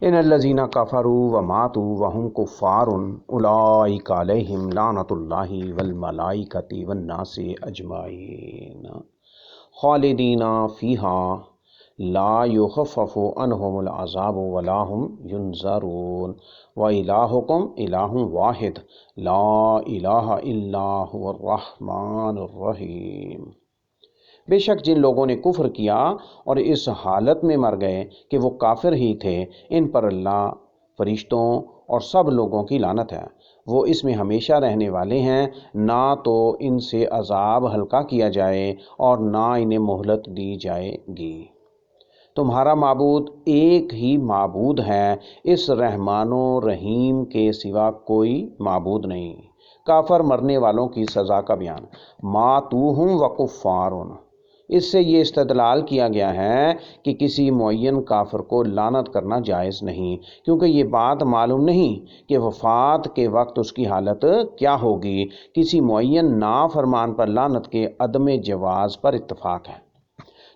ان الذین کفروا وماتوا وهم کفار اولئک علیہم لعنۃ اللہ والملائکۃ والناس اجمعین خالدین فیہا لا یخفف عنہم العذاب ولا هم ینظرون وإلہکم الہ واحد لا الہ الا هو الرحمن الرحیم۔ بے شک جن لوگوں نے کفر کیا اور اس حالت میں مر گئے کہ وہ کافر ہی تھے، ان پر اللہ، فرشتوں اور سب لوگوں کی لعنت ہے۔ وہ اس میں ہمیشہ رہنے والے ہیں، نہ تو ان سے عذاب ہلکا کیا جائے اور نہ انہیں مہلت دی جائے گی۔ تمہارا معبود ایک ہی معبود ہے، اس رحمان و رحیم کے سوا کوئی معبود نہیں۔ کافر مرنے والوں کی سزا کا بیان۔ ماتوہم وکفارون، اس سے یہ استدلال کیا گیا ہے کہ کسی معین کافر کو لعنت کرنا جائز نہیں، کیونکہ یہ بات معلوم نہیں کہ وفات کے وقت اس کی حالت کیا ہوگی۔ کسی معین نافرمان پر لعنت کے عدم جواز پر اتفاق ہے۔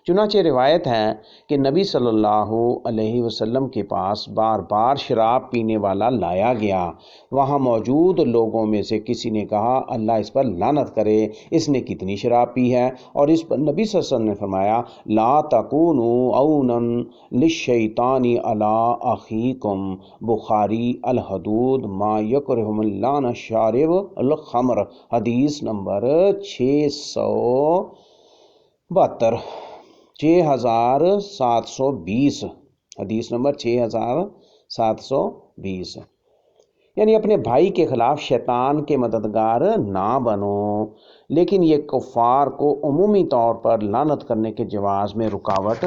چنانچہ روایت ہے کہ نبی صلی اللہ علیہ وسلم کے پاس بار بار شراب پینے والا لایا گیا۔ وہاں موجود لوگوں میں سے کسی نے کہا، اللہ اس پر لعنت کرے، اس نے کتنی شراب پی ہے؟ اور اس پر نبی صلی اللہ علیہ وسلم نے فرمایا، لا تکونوا عونا للشیطان علی اخیکم، بخاری الحدود ما یکرہم اللعن الشارب الخمر، حدیث نمبر 6720، حدیث نمبر 6720۔ یعنی اپنے بھائی کے خلاف شیطان کے مددگار نہ بنو، لیکن یہ کفار کو عمومی طور پر لعنت کرنے کے جواز میں رکاوٹ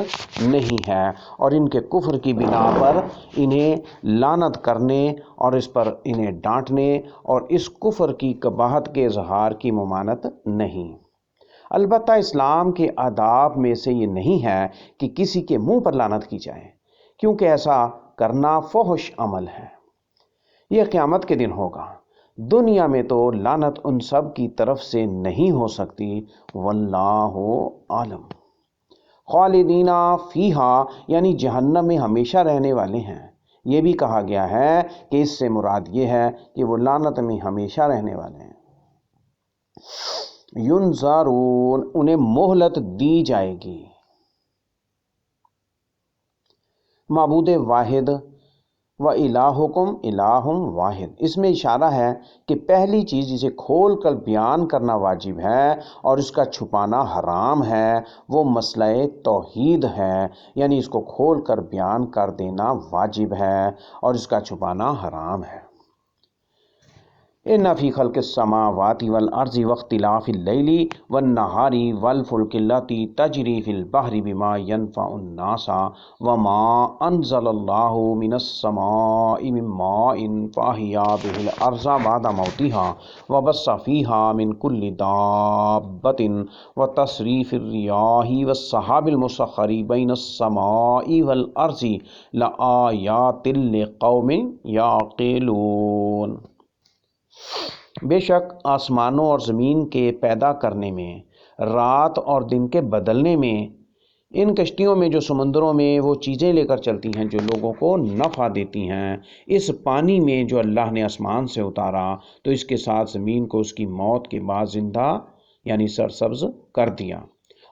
نہیں ہے، اور ان کے کفر کی بنا پر انہیں لعنت کرنے اور اس پر انہیں ڈانٹنے اور اس کفر کی قباحت کے اظہار کی ممانعت نہیں۔ البتہ اسلام کے آداب میں سے یہ نہیں ہے کہ کسی کے منہ پر لعنت کی جائے، کیونکہ ایسا کرنا فحش عمل ہے۔ یہ قیامت کے دن ہوگا۔ دنیا میں تو لعنت ان سب کی طرف سے نہیں ہو سکتی، واللہ عالم۔ خالدین فیہا، یعنی جہنم میں ہمیشہ رہنے والے ہیں۔ یہ بھی کہا گیا ہے کہ اس سے مراد یہ ہے کہ وہ لعنت میں ہمیشہ رہنے والے ہیں۔ ینظرون، انہیں مہلت دی جائے گی۔ معبود واحد وَإِلَٰهُكُمْ إِلَٰهٌ واحد، اس میں اشارہ ہے کہ پہلی چیز جسے کھول کر بیان کرنا واجب ہے اور اس کا چھپانا حرام ہے، وہ مسئلہ توحید ہے، یعنی اس کو کھول کر بیان کر دینا واجب ہے اور اس کا چھپانا حرام ہے۔ ان فی خلق السماوات والارض واختلاف اللیل والنہار والفلک التی تجری فی البحر بما ینفع الناس وما انزل اللہ من السماء من ماء فاحیا بہ الارض بعد موتها وبث فیہا من کل دابۃ وتصریف الریاح والسحاب المسخر بین السماء والارض لآیات لقوم یعقلون۔ بے شک آسمانوں اور زمین کے پیدا کرنے میں، رات اور دن کے بدلنے میں، ان کشتیوں میں جو سمندروں میں وہ چیزیں لے کر چلتی ہیں جو لوگوں کو نفع دیتی ہیں، اس پانی میں جو اللہ نے آسمان سے اتارا تو اس کے ساتھ زمین کو اس کی موت کے بعد زندہ یعنی سرسبز کر دیا،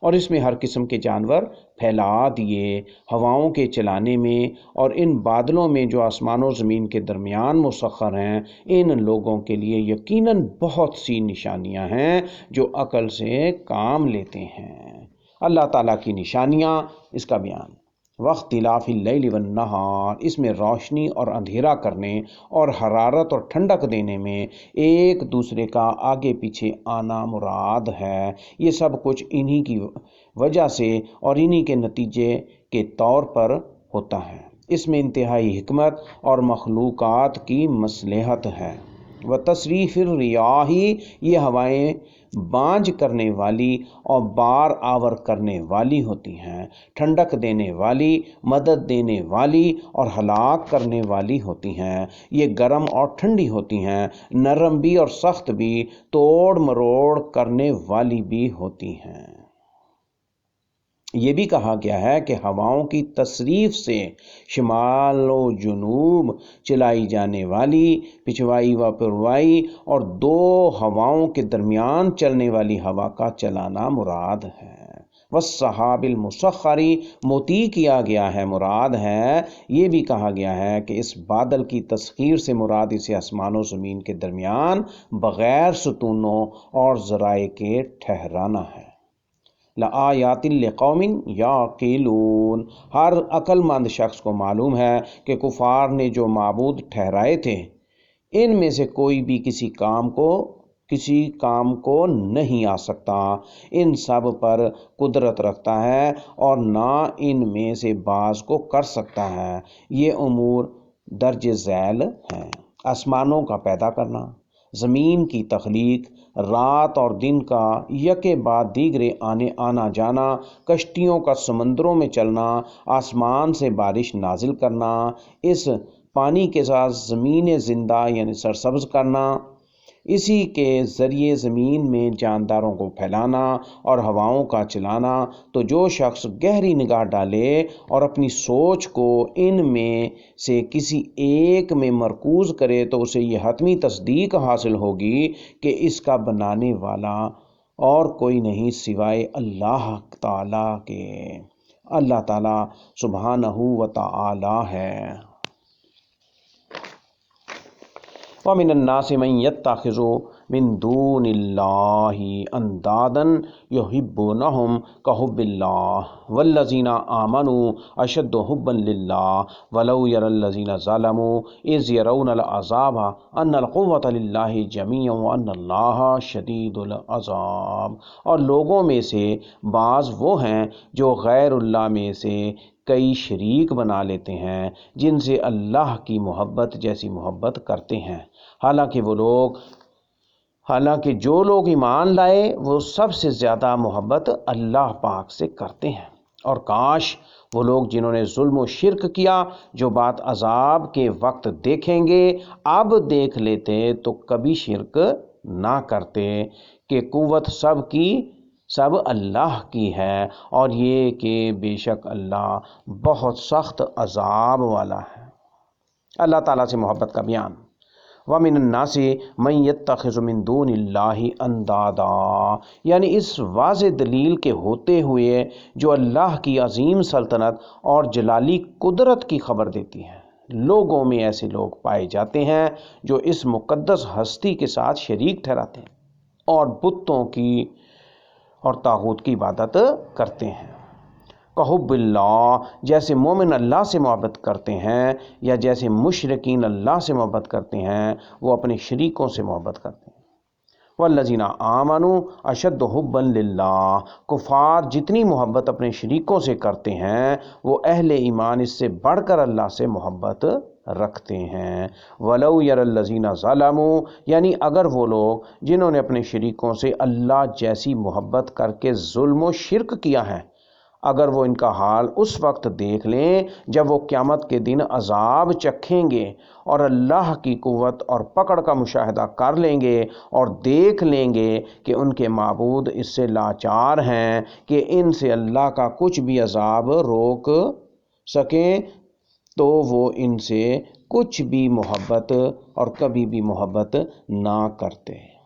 اور اس میں ہر قسم کے جانور پھیلا دیے۔ ہواؤں کے چلانے میں اور ان بادلوں میں جو آسمان و زمین کے درمیان مسخر ہیں، ان لوگوں کے لیے یقیناً بہت سی نشانیاں ہیں جو عقل سے کام لیتے ہیں۔ اللہ تعالیٰ کی نشانیاں، اس کا بیان۔ واختلاف اللیل والنہار، اس میں روشنی اور اندھیرا کرنے اور حرارت اور ٹھنڈک دینے میں ایک دوسرے کا آگے پیچھے آنا مراد ہے۔ یہ سب کچھ انہی کی وجہ سے اور انہی کے نتیجے کے طور پر ہوتا ہے۔ اس میں انتہائی حکمت اور مخلوقات کی مصلحت ہے۔ وتصریف الریاح، یہ ہوائیں بانجھ کرنے والی اور بار آور کرنے والی ہوتی ہیں، ٹھنڈک دینے والی، مدد دینے والی اور ہلاک کرنے والی ہوتی ہیں۔ یہ گرم اور ٹھنڈی ہوتی ہیں، نرم بھی اور سخت بھی، توڑ مروڑ کرنے والی بھی ہوتی ہیں۔ یہ بھی کہا گیا ہے کہ ہواؤں کی تصریف سے شمال و جنوب چلائی جانے والی پچھوائی و پروائی اور دو ہواؤں کے درمیان چلنے والی ہوا کا چلانا مراد ہے۔ والسحاب المسخری موتی کیا گیا ہے مراد ہے۔ یہ بھی کہا گیا ہے کہ اس بادل کی تسخیر سے مراد اسے آسمان و زمین کے درمیان بغیر ستونوں اور ذرائع کے ٹھہرانا ہے۔ لآیات لقوم یعقلون، ہر عقل مند شخص کو معلوم ہے کہ کفار نے جو معبود ٹھہرائے تھے ان میں سے کوئی بھی کسی کام کو نہیں آ سکتا، ان سب پر قدرت رکھتا ہے اور نہ ان میں سے بعض کو کر سکتا ہے۔ یہ امور درج ذیل ہیں: آسمانوں کا پیدا کرنا، زمین کی تخلیق، رات اور دن کا یکے بعد دیگرے آنا جانا، کشتیوں کا سمندروں میں چلنا، آسمان سے بارش نازل کرنا، اس پانی کے ساتھ زمین زندہ یعنی سرسبز کرنا، اسی کے ذریعے زمین میں جانداروں کو پھیلانا اور ہواؤں کا چلانا۔ تو جو شخص گہری نگاہ ڈالے اور اپنی سوچ کو ان میں سے کسی ایک میں مرکوز کرے تو اسے یہ حتمی تصدیق حاصل ہوگی کہ اس کا بنانے والا اور کوئی نہیں سوائے اللہ تعالیٰ کے۔ اللہ تعالیٰ سبحانہ و تعالیٰ ہے۔ وَمِنَ النَّاسِ مَن يَتَّخِذُ مِن دُونِ اللَّهِ أَندَادًا يُحِبُّونَهُمْ كَحُبِّ اللَّهِ وَالَّذِينَ آمَنُوا أَشَدُّ حُبًّا لِلَّهِ وَلَوْ يَرَى الَّذِينَ ظَلَمُوا إِذْ يَرَوْنَ الْعَذَابَ أَنَّ الْقُوَّةَ لِلَّهِ جَمِيعًا وَأَنَّ اللَّهَ شَدِيدُ الْعَذَابِ۔ اور لوگوں میں سے بعض وہ ہیں جو غیر اللہ میں سے کئی شریک بنا لیتے ہیں جن سے اللہ کی محبت جیسی محبت کرتے ہیں، حالانکہ جو لوگ ایمان لائے وہ سب سے زیادہ محبت اللہ پاک سے کرتے ہیں۔ اور کاش وہ لوگ جنہوں نے ظلم و شرک کیا جو بات عذاب کے وقت دیکھیں گے اب دیکھ لیتے تو کبھی شرک نہ کرتے کہ قوت سب اللہ کی ہے اور یہ کہ بے شک اللہ بہت سخت عذاب والا ہے۔ اللہ تعالیٰ سے محبت کا بیان۔ وَمِنَ النَّاسِ مَن يَتَّخِذُ مِن دُونِ اللَّهِ أَندَادًا، یعنی اس واضح دلیل کے ہوتے ہوئے جو اللہ کی عظیم سلطنت اور جلالی قدرت کی خبر دیتی ہے، لوگوں میں ایسے لوگ پائے جاتے ہیں جو اس مقدس ہستی کے ساتھ شریک ٹھہراتے ہیں اور بتوں کی اور طاغوت کی عبادت کرتے ہیں۔ کحب اللہ، جیسے مومن اللہ سے محبت کرتے ہیں یا جیسے مشرکین اللہ سے محبت کرتے ہیں وہ اپنے شریکوں سے محبت کرتے ہیں۔ والذین آمنوا اشد حبا للہ، کفار جتنی محبت اپنے شریکوں سے کرتے ہیں وہ اہل ایمان اس سے بڑھ کر اللہ سے محبت رکھتے ہیں۔ ولو یری الذین ظلموا، یعنی اگر وہ لوگ جنہوں نے اپنے شریکوں سے اللہ جیسی محبت کر کے ظلم و شرک کیا ہے، اگر وہ ان کا حال اس وقت دیکھ لیں جب وہ قیامت کے دن عذاب چکھیں گے اور اللہ کی قوت اور پکڑ کا مشاہدہ کر لیں گے اور دیکھ لیں گے کہ ان کے معبود اس سے لاچار ہیں کہ ان سے اللہ کا کچھ بھی عذاب روک سکیں، تو وہ ان سے کچھ بھی محبت اور کبھی بھی محبت نہ کرتے۔